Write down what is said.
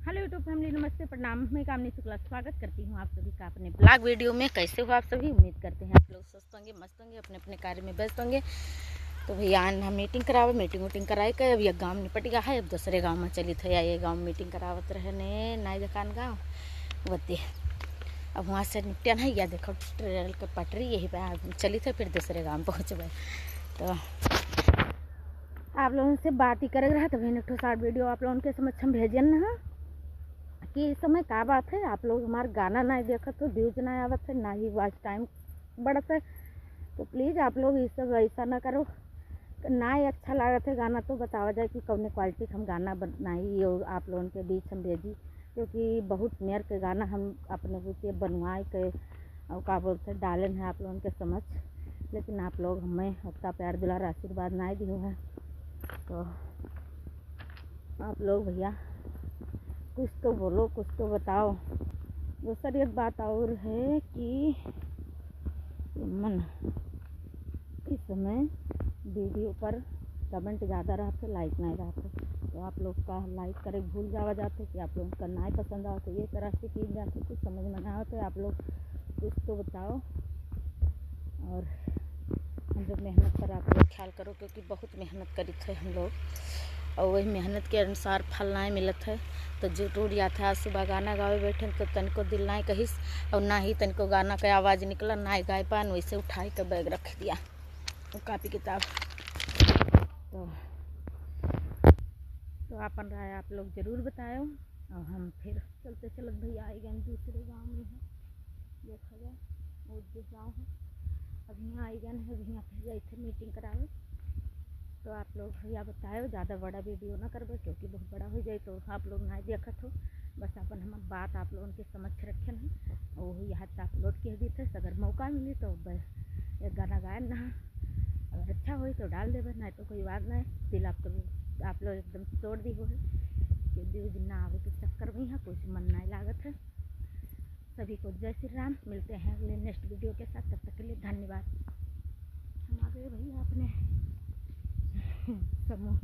Hello YouTube family, नमस्ते, प्रणाम। मैं कामनी शुक्ला स्वागत करती हूँ आप सभी का अपने ब्लॉग वीडियो में। कैसे हो आप सभी? उम्मीद करते हैं आप लोग स्वस्थ होंगे, मस्त होंगे, अपने अपने कार्य में व्यस्त होंगे। तो भैया हम मीटिंग करावे, मीटिंग वूटिंग कराए के अब एक गाँव निपट गया है। अब दूसरे गाँव में चली थे, ये गाँव मीटिंग करावत रहने नए दुकान गाँव बत्ती। अब वहाँ से निपटन है, या देखो ट्रेन के पटरी यही पे चली थे, फिर दूसरे गाँव पहुँच गए। तो आप लोगों से बात ही कर रहा था, भाई एक शॉर्ट वीडियो आप लोगों के समक्ष हम भेजन ना कि इस समय क्या बात है। आप लोग हमारा गाना ना देखा तो व्यूज ना आवत है, ना ही वॉच टाइम बढ़त है। तो प्लीज़ आप लोग इस सब ऐसा ना करो। ना ही अच्छा लागत है गाना तो बतावा जाए कि कौन क्वालिटी हम गाना बनाई और आप लोगों के बीच हम भेजी, क्योंकि बहुत मेयर के गाना हम अपने बुते बनवाए के और क्या बोलते डालन है आप लोगों के समझ। लेकिन आप लोग हमें उतना प्यार दुलार आशीर्वाद ना दिए हैं। तो आप लोग भैया कुछ तो बोलो, कुछ तो बताओ। दूसरी एक बात और है कि मन इस समय वीडियो पर कमेंट ज़्यादा रहते, लाइक नहीं रहते। तो आप लोग का लाइक करे भूल जावा जाते कि आप लोगों का ना पसंद आओ तो ये तरह से की जाती, कुछ समझ में ना आते। आप लोग कुछ तो बताओ और हम लोग मेहनत पर आप लोग ख्याल करो, क्योंकि बहुत मेहनत करी थे हम लोग और वही मेहनत के अनुसार फल नहीं मिलत है। तो जो टूट जाता है, सुबह गाना गावे बैठे तो तनिको दिल नहीं कहिस और ना ही तनिको गाना का आवाज़ निकला, ना ही गाय पान। वैसे उठाई के बैग रख दिया वो कापी किताब। तो अपन राय आप लोग ज़रूर बताओ। और हम फिर चलते चलत भैया आए गए दूसरे गाँव में है, देखा जाए वो जो गाँव है। अब यहाँ आई गए हैं, अब यहाँ फिर गए थे मीटिंग करावे। तो आप लोग भैया बताओ, ज़्यादा बड़ा वीडियो ना करबे क्योंकि बहुत बड़ा हो जाए तो आप लोग ना देखत हो। बस अपन हमार बात आप लोगों के समक्ष रखे हैं और वही यहाँ से अपलोड कह दी थे। अगर मौका मिली तो एक गाना गायन ना, अगर अच्छा हो तो डाल देवे, नहीं तो कोई बात नहीं। दिल आप लोग एकदम तोड़ दी हो है कि व्यूज ना आवे के चक्कर में यहाँ कुछ मन नहीं लागत है। सभी को जय श्री राम। मिलते हैं अगले नेक्स्ट वीडियो के साथ, तब तक के लिए धन्यवाद। हम आ गए भैया अपने समूह